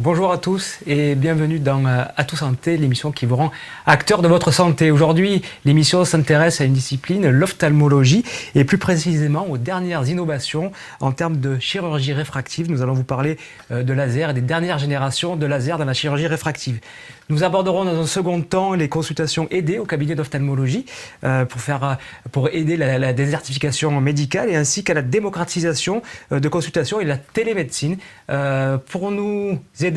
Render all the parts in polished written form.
Bonjour à tous et bienvenue dans Atout Santé, l'émission qui vous rend acteur de votre santé. Aujourd'hui, l'émission s'intéresse à une discipline, l'ophtalmologie, et plus précisément aux dernières innovations en termes de chirurgie réfractive. Nous allons vous parler de laser et des dernières générations de laser dans la chirurgie réfractive. Nous aborderons dans un second temps les consultations aidées au cabinet d'ophtalmologie pour aider la désertification médicale et ainsi qu'à la démocratisation de consultations et de la télémédecine. Pour nous aider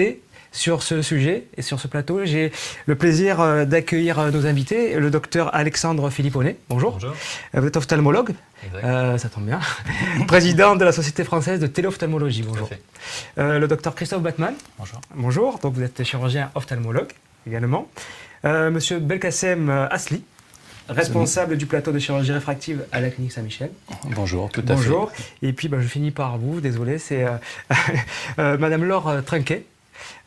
sur ce sujet et sur ce plateau, j'ai le plaisir d'accueillir nos invités, le docteur Alexandre Philipponnet. Bonjour. Bonjour. Vous êtes ophtalmologue, ça tombe bien, président de la Société française de téléophtalmologie. Bonjour. Le docteur Christophe Batman. Bonjour. Bonjour, donc vous êtes chirurgien ophtalmologue également. Monsieur Belkacem Asli, responsable du plateau de chirurgie réfractive à la clinique Saint-Michel. Bonjour, tout à fait. Bonjour. Et puis je finis par vous, désolé, c'est Madame Laure Trinquet.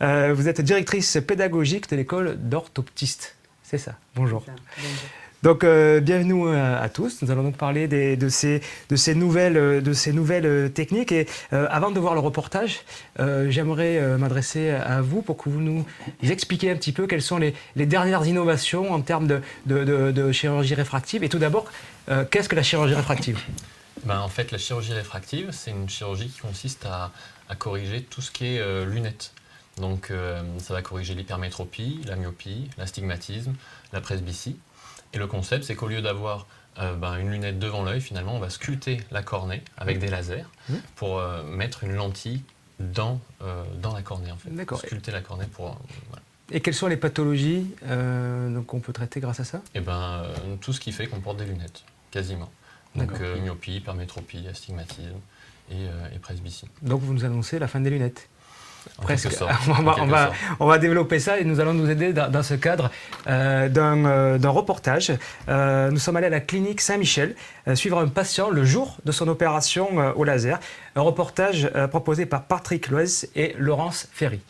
Vous êtes directrice pédagogique de l'école d'orthoptistes. C'est ça. Bonjour. C'est ça. Bonjour. Donc bienvenue à tous. Nous allons donc parler de ces nouvelles techniques. Et avant de voir le reportage, j'aimerais m'adresser à vous pour que vous nous expliquiez un petit peu quelles sont les dernières innovations en termes de chirurgie réfractive. Et tout d'abord, qu'est-ce que la chirurgie réfractive ? En fait, la chirurgie réfractive, c'est une chirurgie qui consiste à corriger tout ce qui est lunettes. Donc ça va corriger l'hypermétropie, la myopie, l'astigmatisme, la presbytie. Et le concept, c'est qu'au lieu d'avoir une lunette devant l'œil, finalement, on va sculpter la cornée avec des lasers pour mettre une lentille dans la cornée, en fait. D'accord. Sculpter la cornée pour... voilà. Et quelles sont les pathologies qu'on peut traiter grâce à ça ? Tout ce qui fait qu'on porte des lunettes, quasiment. Donc myopie, hypermétropie, astigmatisme et presbytie. Donc vous nous annoncez la fin des lunettes ? Presque. On va développer ça et nous allons nous aider dans ce cadre d'un reportage. Nous sommes allés à la clinique Saint-Michel suivre un patient le jour de son opération au laser. Un reportage proposé par Patrick Loez et Laurence Ferry.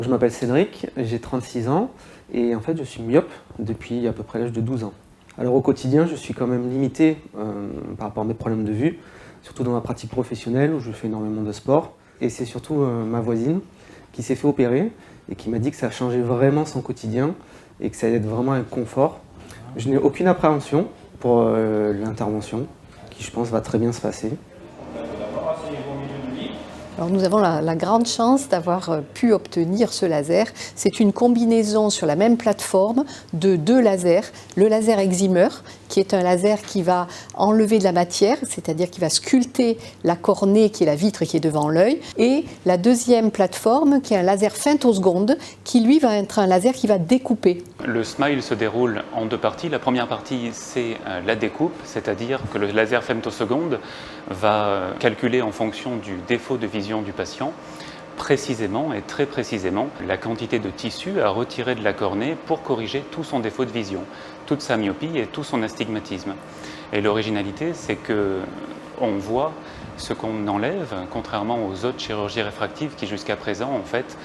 Je m'appelle Cédric, j'ai 36 ans et en fait je suis myope depuis à peu près l'âge de 12 ans. Alors au quotidien, je suis quand même limité par rapport à mes problèmes de vue, surtout dans ma pratique professionnelle où je fais énormément de sport. Et c'est surtout ma voisine qui s'est fait opérer et qui m'a dit que ça a changé vraiment son quotidien et que ça allait être vraiment un confort. Je n'ai aucune appréhension pour l'intervention qui, je pense, va très bien se passer. Alors nous avons la grande chance d'avoir pu obtenir ce laser. C'est une combinaison sur la même plateforme de deux lasers. Le laser excimer, qui est un laser qui va enlever de la matière, c'est-à-dire qui va sculpter la cornée, qui est la vitre qui est devant l'œil. Et la deuxième plateforme, qui est un laser femtoseconde, qui lui va être un laser qui va découper. Le SMILE se déroule en deux parties. La première partie, c'est la découpe, c'est-à-dire que le laser femtoseconde va calculer en fonction du défaut de vision du patient, précisément et très précisément, la quantité de tissu à retirer de la cornée pour corriger tout son défaut de vision, toute sa myopie et tout son astigmatisme. Et l'originalité, c'est qu'on voit ce qu'on enlève, contrairement aux autres chirurgies réfractives qui jusqu'à présent, en fait,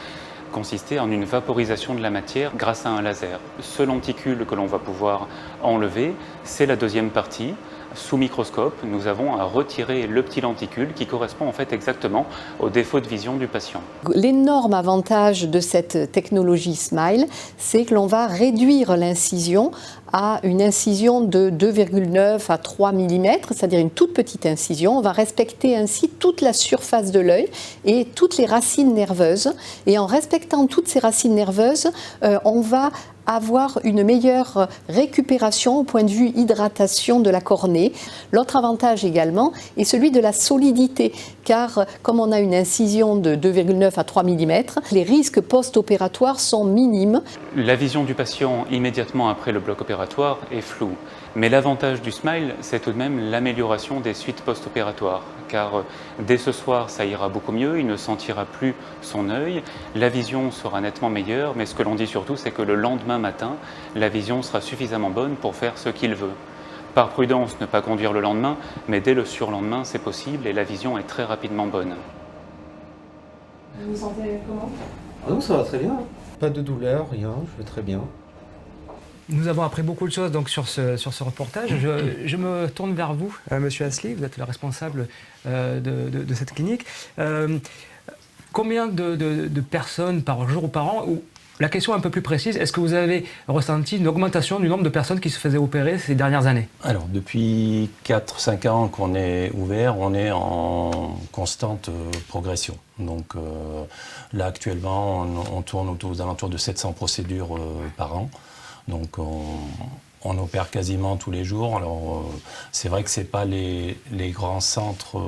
consistaient en une vaporisation de la matière grâce à un laser. Ce lenticule que l'on va pouvoir enlever, c'est la deuxième partie. Sous microscope, nous avons à retirer le petit lenticule qui correspond en fait exactement au défaut de vision du patient. L'énorme avantage de cette technologie SMILE, c'est que l'on va réduire l'incision à une incision de 2,9 à 3 mm, c'est-à-dire une toute petite incision. On va respecter ainsi toute la surface de l'œil et toutes les racines nerveuses. Et en respectant toutes ces racines nerveuses, on va avoir une meilleure récupération au point de vue hydratation de la cornée. L'autre avantage également est celui de la solidité, car comme on a une incision de 2,9 à 3 mm, les risques post-opératoires sont minimes. La vision du patient immédiatement après le bloc opératoire est floue. Mais l'avantage du SMILE, c'est tout de même l'amélioration des suites post-opératoires, car dès ce soir, ça ira beaucoup mieux, il ne sentira plus son œil, la vision sera nettement meilleure, mais ce que l'on dit surtout, c'est que le lendemain matin, la vision sera suffisamment bonne pour faire ce qu'il veut. Par prudence, ne pas conduire le lendemain, mais dès le surlendemain, c'est possible et la vision est très rapidement bonne. Vous vous sentez comment ? Ah non, ça va très bien. Pas de douleur, rien, je vais très bien. Nous avons appris beaucoup de choses donc, sur ce reportage. Je me tourne vers vous, Monsieur Asli, vous êtes le responsable de cette clinique. Combien de personnes par jour ou par an, ou la question un peu plus précise, est-ce que vous avez ressenti une augmentation du nombre de personnes qui se faisaient opérer ces dernières années? Alors, depuis 4-5 ans qu'on est ouvert, on est en constante progression. Donc là, actuellement, on tourne aux alentours de 700 procédures par an. Donc, on opère quasiment tous les jours. Alors, c'est vrai que ce n'est pas les grands centres,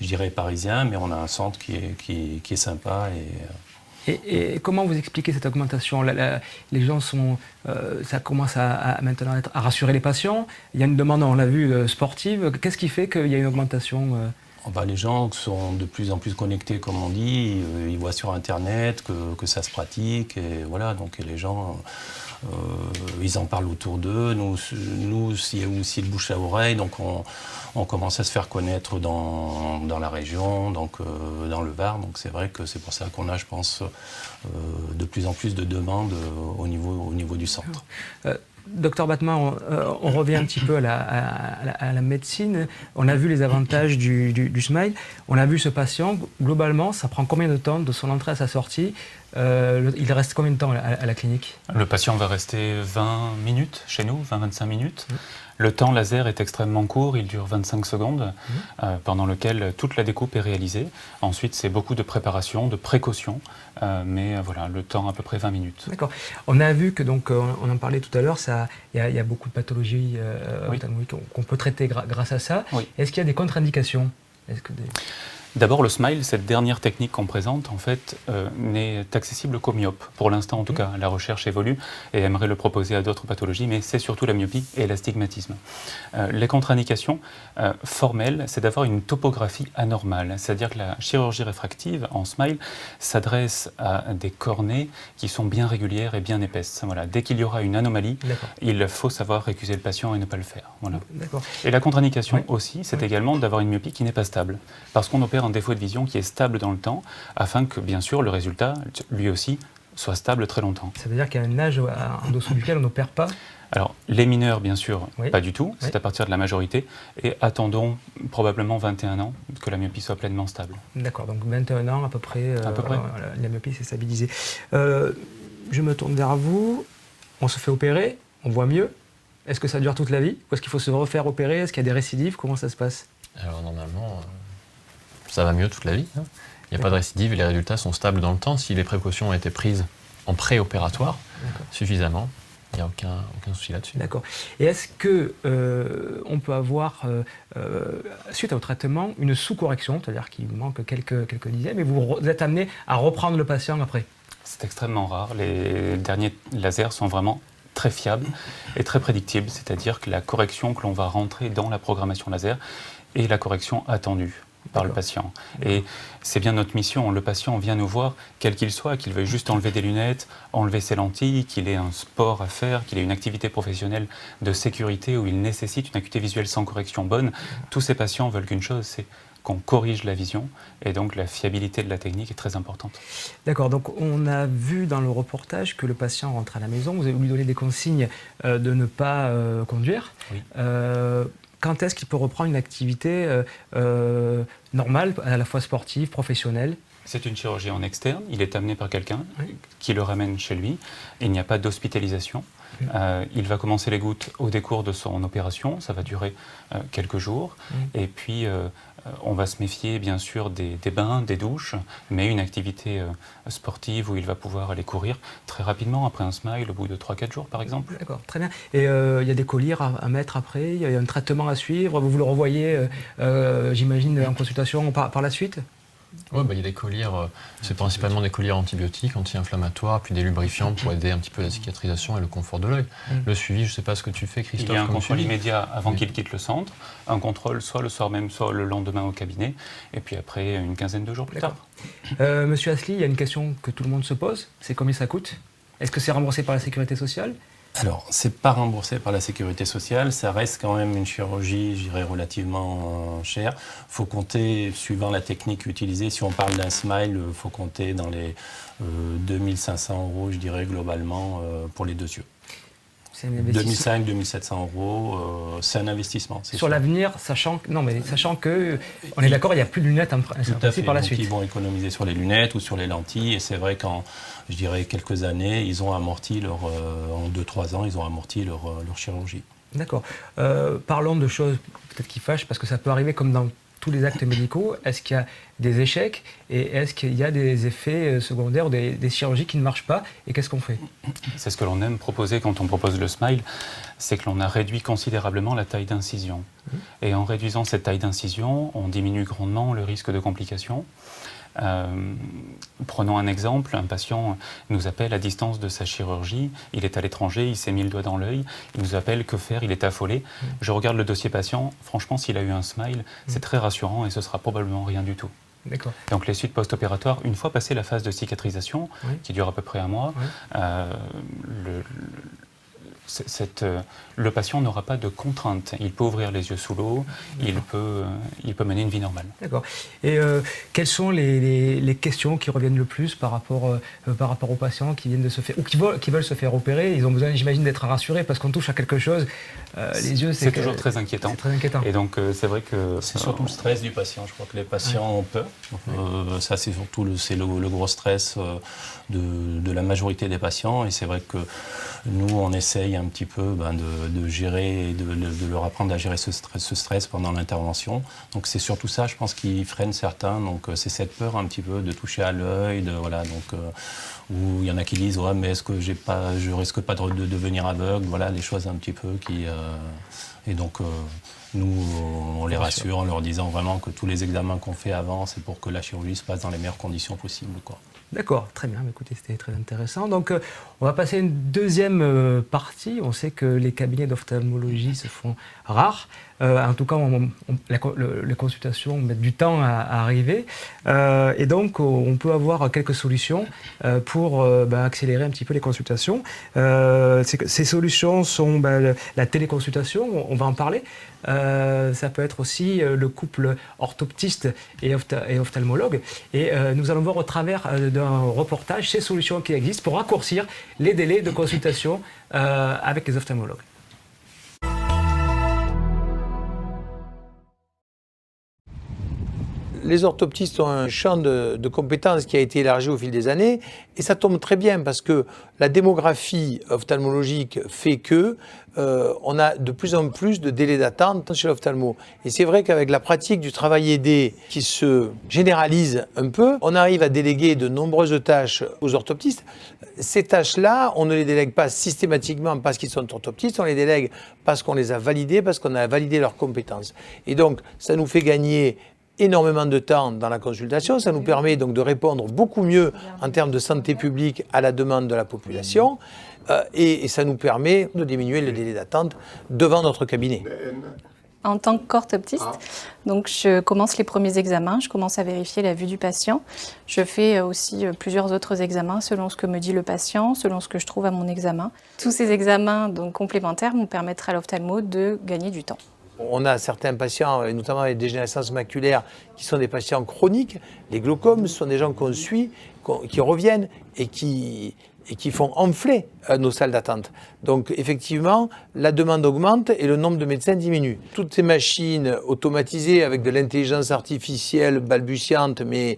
je dirais, parisiens, mais on a un centre qui est sympa. Et comment vous expliquez cette augmentation? Les gens ça commence maintenant à rassurer les patients. Il y a une demande, on l'a vu, sportive. Qu'est-ce qui fait qu'il y a une augmentation? Les gens sont de plus en plus connectés, comme on dit. Ils voient sur Internet que ça se pratique. Et voilà, donc les gens, ils en parlent autour d'eux. Nous, il y a aussi le bouche à oreille. Donc on commence à se faire connaître dans la région, donc dans le Var. Donc c'est vrai que c'est pour ça qu'on a, je pense, de plus en plus de demandes au niveau du centre. Docteur Batman, on revient un petit peu à la médecine. On a vu les avantages du Smile. On a vu ce patient. Globalement, ça prend combien de temps de son entrée à sa sortie? Il reste combien de temps à la clinique? Le patient va rester 20 minutes chez nous, 20-25 minutes. Le temps laser est extrêmement court, il dure 25 secondes, pendant lequel toute la découpe est réalisée. Ensuite, c'est beaucoup de préparation, de précaution, mais voilà, le temps à peu près 20 minutes. D'accord. On a vu que, donc, on en parlait tout à l'heure, il y a beaucoup de pathologies qu'on peut traiter grâce à ça. Oui. Est-ce qu'il y a des contre-indications? D'abord, le Smile, cette dernière technique qu'on présente, en fait, n'est accessible qu'aux myopes. Pour l'instant, en tout cas, la recherche évolue et aimerait le proposer à d'autres pathologies, mais c'est surtout la myopie et l'astigmatisme. Les contre-indications formelles, c'est d'avoir une topographie anormale, c'est-à-dire que la chirurgie réfractive en Smile s'adresse à des cornées qui sont bien régulières et bien épaisses. Voilà. Dès qu'il y aura une anomalie, il faut savoir récuser le patient et ne pas le faire. Voilà. Et la contre-indication aussi, c'est également d'avoir une myopie qui n'est pas stable, parce qu'on opère un défaut de vision qui est stable dans le temps, afin que, bien sûr, le résultat, lui aussi, soit stable très longtemps. Ça veut dire qu'il y a un âge en dessous duquel on n'opère pas? Alors, les mineurs, bien sûr, pas du tout, c'est à partir de la majorité, et attendons probablement 21 ans que la myopie soit pleinement stable. D'accord, donc 21 ans à peu près, la myopie s'est stabilisée. Je me tourne vers vous, on se fait opérer, on voit mieux. Est-ce que ça dure toute la vie? Ou est-ce qu'il faut se refaire opérer? Est-ce qu'il y a des récidives? Comment ça se passe? Alors normalement, ça va mieux toute la vie. Il n'y a pas de récidive et les résultats sont stables dans le temps. Si les précautions ont été prises en préopératoire suffisamment, il n'y a aucun souci là-dessus. D'accord. Et est-ce que on peut avoir, suite au traitement, une sous-correction, c'est-à-dire qu'il manque quelques dixièmes, et vous êtes amené à reprendre le patient après? C'est extrêmement rare. Les derniers lasers sont vraiment très fiables et très prédictibles, c'est-à-dire que la correction que l'on va rentrer dans la programmation laser est la correction attendue par le patient. Et c'est bien notre mission. Le patient vient nous voir, quel qu'il soit, qu'il veuille juste enlever des lunettes, enlever ses lentilles, qu'il ait un sport à faire, qu'il ait une activité professionnelle de sécurité où il nécessite une acuité visuelle sans correction bonne. Tous ces patients veulent qu'une chose, c'est qu'on corrige la vision, et donc la fiabilité de la technique est très importante. D'accord, donc on a vu dans le reportage que le patient rentre à la maison, vous avez lui donné des consignes de ne pas conduire. Oui. Quand est-ce qu'il peut reprendre une activité normale, à la fois sportive, professionnelle? C'est une chirurgie en externe, il est amené par quelqu'un qui le ramène chez lui, il n'y a pas d'hospitalisation. Il va commencer les gouttes au décours de son opération, ça va durer quelques jours, et puis on va se méfier bien sûr des bains, des douches, mais une activité sportive où il va pouvoir aller courir très rapidement après un Smile au bout de 3-4 jours par exemple. D'accord, très bien. Et il y a des colliers à mettre après, il y a un traitement à suivre, vous le revoyez j'imagine en consultation par la suite? Oui, il y a des colliers, c'est principalement des colliers antibiotiques, anti-inflammatoires, puis des lubrifiants pour aider un petit peu la cicatrisation et le confort de l'œil. Le suivi, je ne sais pas ce que tu fais, Christophe. Il y a un contrôle immédiat avant qu'il quitte le centre, un contrôle soit le soir même, soit le lendemain au cabinet, et puis après une quinzaine de jours plus tard. Monsieur Asli, il y a une question que tout le monde se pose, c'est combien ça coûte? Est-ce que c'est remboursé par la sécurité sociale? Alors, c'est pas remboursé par la sécurité sociale, ça reste quand même une chirurgie, je dirais, relativement chère. Il faut compter, suivant la technique utilisée, si on parle d'un Smile, il faut compter dans les 2500 €, je dirais, globalement, pour les deux yeux. C'est un investissement. 2500-2700 €, c'est un investissement. Sur l'avenir, sachant que, on est d'accord, il n'y a plus de lunettes par la suite. Ils vont économiser sur les lunettes ou sur les lentilles, et c'est vrai qu'en, je dirais, quelques années, ils ont amorti en 2-3 ans, ils ont amorti leur chirurgie. D'accord. Parlons de choses peut-être qui fâchent, parce que ça peut arriver comme dans tous les actes médicaux. Est-ce qu'il y a des échecs et est-ce qu'il y a des effets secondaires, des chirurgies qui ne marchent pas, et qu'est-ce qu'on fait? C'est ce que l'on aime proposer quand on propose le SMILE, c'est que l'on a réduit considérablement la taille d'incision. Et en réduisant cette taille d'incision, on diminue grandement le risque de complications. Prenons un exemple, un patient nous appelle à distance de sa chirurgie, il est à l'étranger, il s'est mis le doigt dans l'œil, il nous appelle, que faire, il est affolé. Je regarde le dossier patient, franchement s'il a eu un SMILE, c'est très rassurant et ce sera probablement rien du tout. Donc les suites post-opératoires, une fois passée la phase de cicatrisation, qui dure à peu près un mois, le patient n'aura pas de contrainte. Il peut ouvrir les yeux sous l'eau, il peut mener une vie normale. D'accord. Et quelles sont les questions qui reviennent le plus par rapport aux patients qui viennent de se faire, ou qui veulent se faire opérer? Ils ont besoin, j'imagine, d'être rassurés parce qu'on touche à quelque chose. Les yeux, c'est toujours très inquiétant. C'est très inquiétant. Et donc, c'est vrai que... C'est surtout le stress du patient. Je crois que les patients ont peur. Ça, c'est surtout le gros stress de la majorité des patients. Et c'est vrai que nous, on essaye un petit peu de gérer, de leur apprendre à gérer ce stress pendant l'intervention. Donc c'est surtout ça, je pense, qui freine certains. Donc c'est cette peur un petit peu de toucher à l'œil, où il y en a qui disent ouais, mais est-ce que je risque pas de devenir aveugle, voilà, des choses un petit peu qui et donc nous on les rassure en leur disant vraiment que tous les examens qu'on fait avant, c'est pour que la chirurgie se passe dans les meilleures conditions possibles, quoi. D'accord, très bien. Écoutez, c'était très intéressant. Donc, on va passer à une deuxième partie. On sait que les cabinets d'ophtalmologie se font rares. En tout cas, les consultations mettent du temps à arriver. Et donc, on peut avoir quelques solutions pour accélérer un petit peu les consultations. Ces solutions sont la téléconsultation, on va en parler. Ça peut être aussi le couple orthoptiste et ophtalmologue. Et nous allons voir au travers d'un reportage ces solutions qui existent pour raccourcir les délais de consultation avec les ophtalmologues. Les orthoptistes ont un champ de compétences qui a été élargi au fil des années, et ça tombe très bien parce que la démographie ophtalmologique fait que on a de plus en plus de délais d'attente chez l'ophtalmo. Et c'est vrai qu'avec la pratique du travail aidé qui se généralise un peu, on arrive à déléguer de nombreuses tâches aux orthoptistes. Ces tâches-là, on ne les délègue pas systématiquement parce qu'ils sont orthoptistes, on les délègue parce qu'on les a validées, parce qu'on a validé leurs compétences. Et donc, ça nous fait gagner énormément de temps dans la consultation, ça nous permet donc de répondre beaucoup mieux en termes de santé publique à la demande de la population et ça nous permet de diminuer le délai d'attente devant notre cabinet. En tant qu'orthoptiste, donc je commence les premiers examens, je commence à vérifier la vue du patient. Je fais aussi plusieurs autres examens selon ce que me dit le patient, selon ce que je trouve à mon examen. Tous ces examens donc complémentaires vont permettre à l'ophtalmo de gagner du temps. On a certains patients, et notamment les dégénérescences maculaires, qui sont des patients chroniques. Les glaucomes, ce sont des gens qu'on suit, qui reviennent et qui font enfler nos salles d'attente. Donc effectivement, la demande augmente et le nombre de médecins diminue. Toutes ces machines automatisées avec de l'intelligence artificielle balbutiante, mais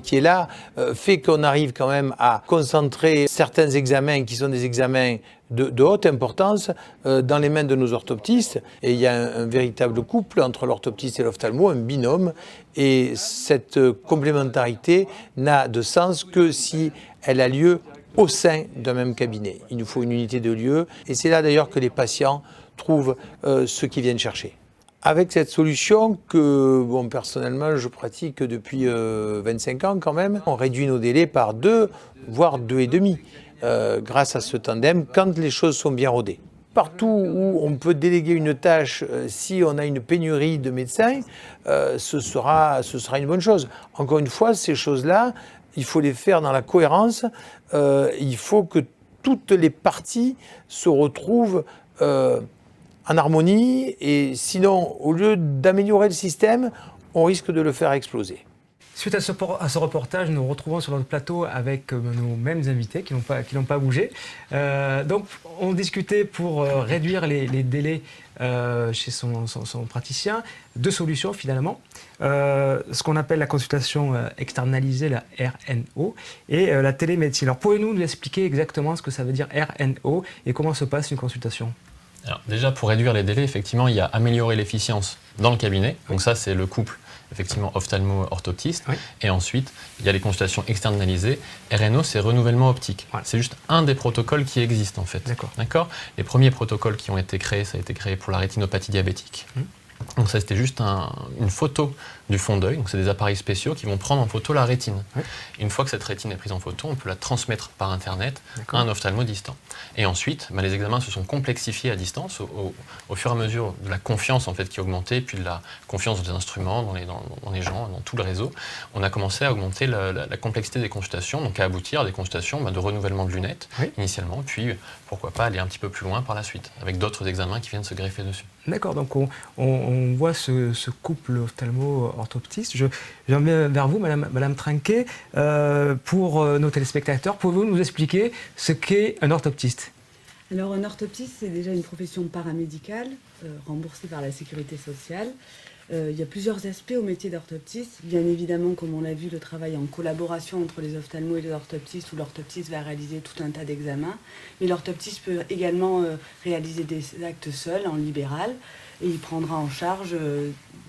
qui est là, fait qu'on arrive quand même à concentrer certains examens qui sont des examens de haute importance dans les mains de nos orthoptistes. Et il y a un véritable couple entre l'orthoptiste et l'ophtalmo, un binôme. Et cette complémentarité n'a de sens que si elle a lieu au sein d'un même cabinet. Il nous faut une unité de lieu. Et c'est là d'ailleurs que les patients trouvent ce qu'ils viennent chercher. Avec cette solution que, personnellement, je pratique depuis 25 ans quand même, on réduit nos délais par 2, voire 2,5. Grâce à ce tandem, quand les choses sont bien rodées. Partout où on peut déléguer une tâche, si on a une pénurie de médecins, ce sera une bonne chose. Encore une fois, ces choses-là, il faut les faire dans la cohérence. Il faut que toutes les parties se retrouvent en harmonie. Et sinon, au lieu d'améliorer le système, on risque de le faire exploser. Suite à ce reportage, nous nous retrouvons sur notre plateau avec nos mêmes invités qui n'ont pas bougé. Donc, on discutait pour réduire les délais chez son praticien, deux solutions finalement. Ce qu'on appelle la consultation externalisée, la RNO, et la télémédecine. Alors, pouvez-vous nous expliquer exactement ce que ça veut dire RNO et comment se passe une consultation ? Alors, déjà, pour réduire les délais, effectivement, il y a améliorer l'efficience dans le cabinet. Donc ça, c'est le couple, effectivement, ophtalmo-orthoptiste. Oui. Et ensuite, il y a les consultations externalisées. RNO, c'est renouvellement optique. Ouais. C'est juste un des protocoles qui existent, en fait. D'accord. Les premiers protocoles qui ont été créés, ça a été créé pour la rétinopathie diabétique. Donc ça, c'était juste une photo du fond d'œil. Donc c'est des appareils spéciaux qui vont prendre en photo la rétine. Oui. Une fois que cette rétine est prise en photo, on peut la transmettre par Internet à un ophtalmo distant. Et ensuite, les examens se sont complexifiés à distance au fur et à mesure de la confiance en fait, qui a augmenté, puis de la confiance dans les instruments, dans les gens, dans tout le réseau. On a commencé à augmenter la complexité des consultations, donc à aboutir à des consultations de renouvellement de lunettes initialement, puis pourquoi pas aller un petit peu plus loin par la suite, avec d'autres examens qui viennent se greffer dessus. D'accord, donc on voit ce couple ophtalmo-orthoptiste. Je viens vers vous, Madame Trinquet. Pour nos téléspectateurs, pouvez-vous nous expliquer ce qu'est un orthoptiste ? Alors, un orthoptiste, c'est déjà une profession paramédicale, remboursée par la sécurité sociale. Il y a plusieurs aspects au métier d'orthoptiste. Bien évidemment, comme on l'a vu, le travail en collaboration entre les ophtalmos et les orthoptistes, où l'orthoptiste va réaliser tout un tas d'examens. Mais l'orthoptiste peut également réaliser des actes seul, en libéral, et il prendra en charge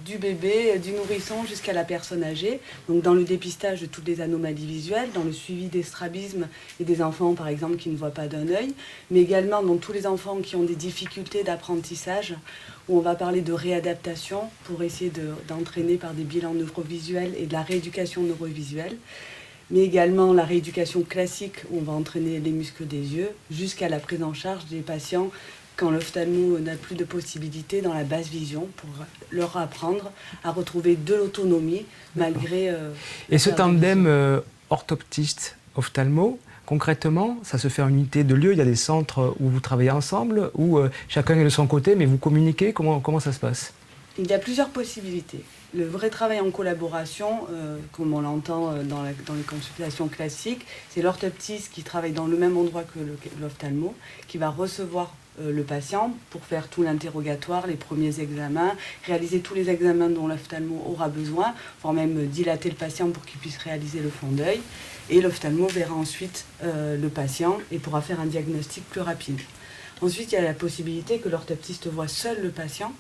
du bébé, du nourrisson jusqu'à la personne âgée. Donc dans le dépistage de toutes les anomalies visuelles, dans le suivi des strabismes et des enfants, par exemple, qui ne voient pas d'un œil, mais également dans tous les enfants qui ont des difficultés d'apprentissage, où on va parler de réadaptation pour essayer d'entraîner par des bilans neurovisuels et de la rééducation neurovisuelle, mais également la rééducation classique où on va entraîner les muscles des yeux, jusqu'à la prise en charge des patients quand l'ophtalmo n'a plus de possibilités dans la basse vision pour leur apprendre à retrouver de l'autonomie malgré... Et ce tandem orthoptiste-ophtalmo, concrètement, ça se fait en unité de lieu, il y a des centres où vous travaillez ensemble, où chacun est de son côté, mais vous communiquez, comment ça se passe ? Il y a plusieurs possibilités. Le vrai travail en collaboration, comme on l'entend dans les consultations classiques, c'est l'orthoptiste qui travaille dans le même endroit que l'ophtalmo, qui va recevoir le patient pour faire tout l'interrogatoire, les premiers examens, réaliser tous les examens dont l'ophtalmo aura besoin, voire même dilater le patient pour qu'il puisse réaliser le fond d'œil. Et l'ophtalmo verra ensuite le patient et pourra faire un diagnostic plus rapide. Ensuite, il y a la possibilité que l'orthoptiste voit seul le patient.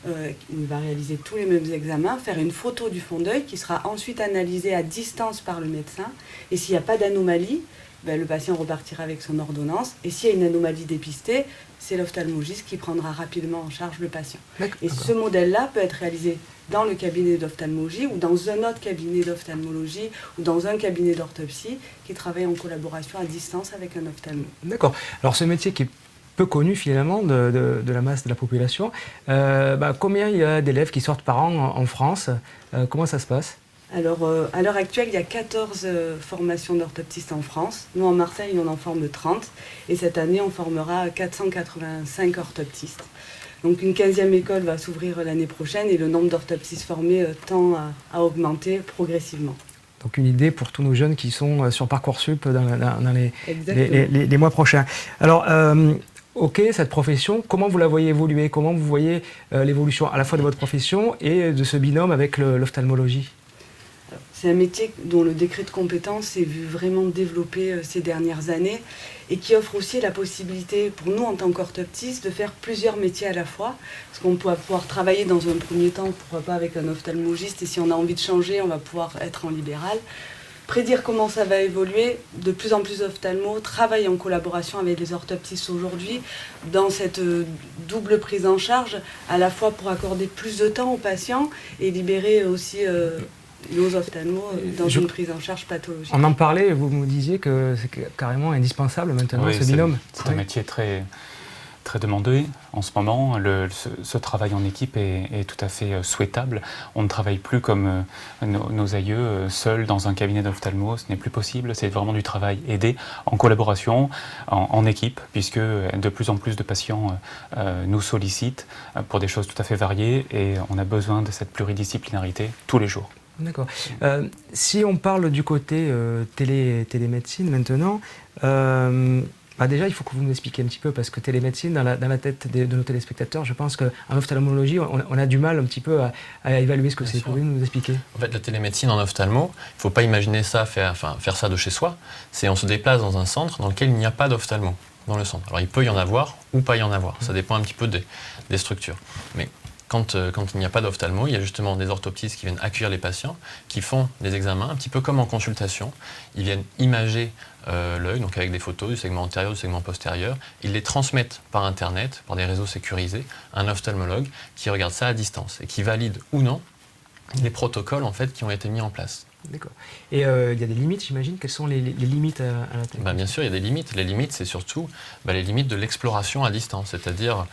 Il va réaliser tous les mêmes examens, faire une photo du fond d'œil qui sera ensuite analysée à distance par le médecin. Et s'il n'y a pas d'anomalie, le patient repartira avec son ordonnance. Et s'il y a une anomalie dépistée, c'est l'ophtalmologiste qui prendra rapidement en charge le patient. Et ce modèle-là peut être réalisé dans le cabinet d'ophtalmologie ou dans un autre cabinet d'ophtalmologie ou dans un cabinet d'orthopsie qui travaille en collaboration à distance avec un ophtalmo. D'accord. Alors ce métier qui est peu connu finalement de la masse de la population, combien il y a d'élèves qui sortent par an en France ? Comment ça se passe ? Alors, à l'heure actuelle, il y a 14 formations d'orthoptistes en France. Nous, en Marseille, on en forme 30. Et cette année, on formera 485 orthoptistes. Donc, une 15e école va s'ouvrir l'année prochaine et le nombre d'orthoptistes formés tend à augmenter progressivement. Donc, une idée pour tous nos jeunes qui sont sur Parcoursup dans les mois prochains. Alors, ok, cette profession, comment vous la voyez évoluer ? Comment vous voyez l'évolution à la fois de votre profession et de ce binôme avec l'ophtalmologie ? C'est un métier dont le décret de compétence s'est vu vraiment développer ces dernières années et qui offre aussi la possibilité pour nous en tant qu'orthoptistes de faire plusieurs métiers à la fois. Parce qu'on va pouvoir travailler dans un premier temps, pourquoi pas avec un ophtalmologiste, et si on a envie de changer, on va pouvoir être en libéral. Prédire comment ça va évoluer, de plus en plus d'ophtalmos travaillent en collaboration avec les orthoptistes aujourd'hui dans cette double prise en charge, à la fois pour accorder plus de temps aux patients et libérer aussi nos ophtalmos dans une prise en charge pathologique. On en parlait, vous me disiez que c'est carrément indispensable maintenant, ce binôme. C'est un métier très demandé en ce moment. Ce travail en équipe est tout à fait souhaitable. On ne travaille plus comme nos aïeux, seuls dans un cabinet d'ophtalmo. Ce n'est plus possible. C'est vraiment du travail aidé, en collaboration, en équipe, puisque de plus en plus de patients nous sollicitent pour des choses tout à fait variées et on a besoin de cette pluridisciplinarité tous les jours. D'accord. Si on parle du côté télémédecine maintenant, déjà, il faut que vous nous expliquiez un petit peu, parce que télémédecine, dans la tête de nos téléspectateurs, je pense qu'en ophtalmologie, on a du mal un petit peu à évaluer ce que c'est. Pouvez-vous nous expliquer? En fait, la télémédecine en ophtalmo, il ne faut pas imaginer ça, faire ça de chez soi. On se déplace dans un centre dans lequel il n'y a pas d'ophtalmo dans le centre. Alors, il peut y en avoir ou pas y en avoir. Ça dépend un petit peu des structures. Mais quand il n'y a pas d'ophtalmo, il y a justement des orthoptistes qui viennent accueillir les patients, qui font des examens, un petit peu comme en consultation. Ils viennent imager l'œil, donc avec des photos du segment antérieur, du segment postérieur. Ils les transmettent par Internet, par des réseaux sécurisés, à un ophtalmologue qui regarde ça à distance et qui valide ou non les protocoles en fait, qui ont été mis en place. D'accord. Et il y a des limites, j'imagine. Quelles sont les limites à la technique? Bien sûr, il y a des limites. Les limites, c'est surtout les limites de l'exploration à distance. C'est-à-dire,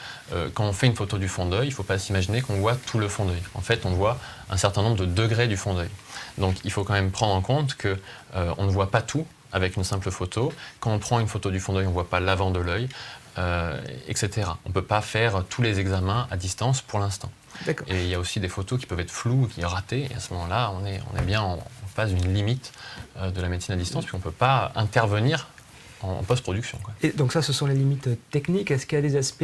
quand on fait une photo du fond d'œil, il ne faut pas s'imaginer qu'on voit tout le fond d'œil. En fait, on voit un certain nombre de degrés du fond d'œil. Donc, il faut quand même prendre en compte qu'on ne voit pas tout avec une simple photo. Quand on prend une photo du fond d'œil, on ne voit pas l'avant de l'œil, etc. On ne peut pas faire tous les examens à distance pour l'instant. Et il y a aussi des photos qui peuvent être floues, qui sont ratées. Et à ce moment-là, on est bien en phase d'une limite de la médecine à distance, puis on ne peut pas intervenir en post-production. Et donc ça, ce sont les limites techniques. Est-ce qu'il y a des aspects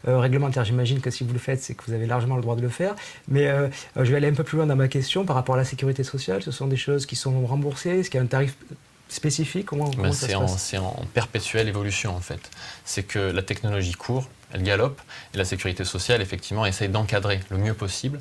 réglementaires? J'imagine que si vous le faites, c'est que vous avez largement le droit de le faire. Mais je vais aller un peu plus loin dans ma question par rapport à la sécurité sociale. Ce sont des choses qui sont remboursées? Est-ce qu'il y a un tarif spécifique? Comment ça se passe? C'est en perpétuelle évolution, en fait. C'est que la technologie court, elle galope, et la sécurité sociale, effectivement, essaye d'encadrer le mieux possible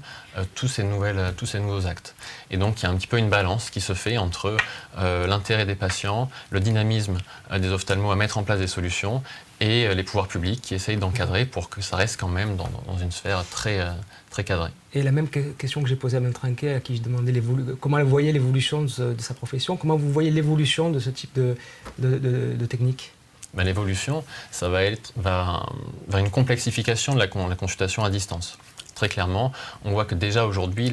tous ces nouveaux actes. Et donc, il y a un petit peu une balance qui se fait entre l'intérêt des patients, le dynamisme des ophtalmos à mettre en place des solutions, et les pouvoirs publics qui essayent d'encadrer pour que ça reste quand même dans une sphère très cadrée. Et la même question que j'ai posée à Mme Trinquet, à qui je demandais comment elle voyait l'évolution de sa profession, comment vous voyez l'évolution de ce type de technique? L'évolution, ça va être vers une complexification de la consultation à distance. Très clairement, on voit que déjà aujourd'hui,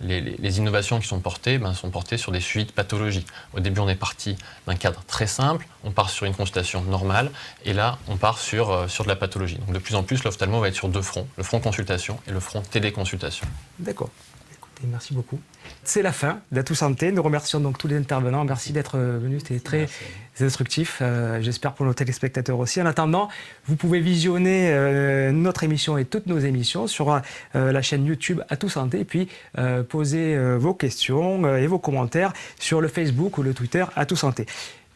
les innovations qui sont portées sur des suites pathologies. Au début, on est parti d'un cadre très simple, on part sur une consultation normale, et là, on part sur de la pathologie. Donc de plus en plus, l'ophtalmo va être sur deux fronts, le front consultation et le front téléconsultation. D'accord. Écoutez, merci beaucoup. C'est la fin d'Atout Santé. Nous remercions donc tous les intervenants. Merci d'être venus. C'était très instructif. J'espère pour nos téléspectateurs aussi. En attendant, vous pouvez visionner notre émission et toutes nos émissions sur la chaîne YouTube Atout Santé. Et puis poser vos questions et vos commentaires sur le Facebook ou le Twitter Atout Santé.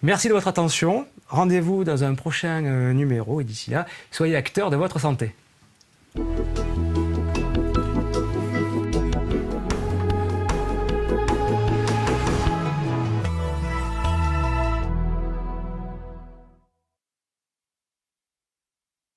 Merci de votre attention. Rendez-vous dans un prochain numéro. Et d'ici là, soyez acteurs de votre santé.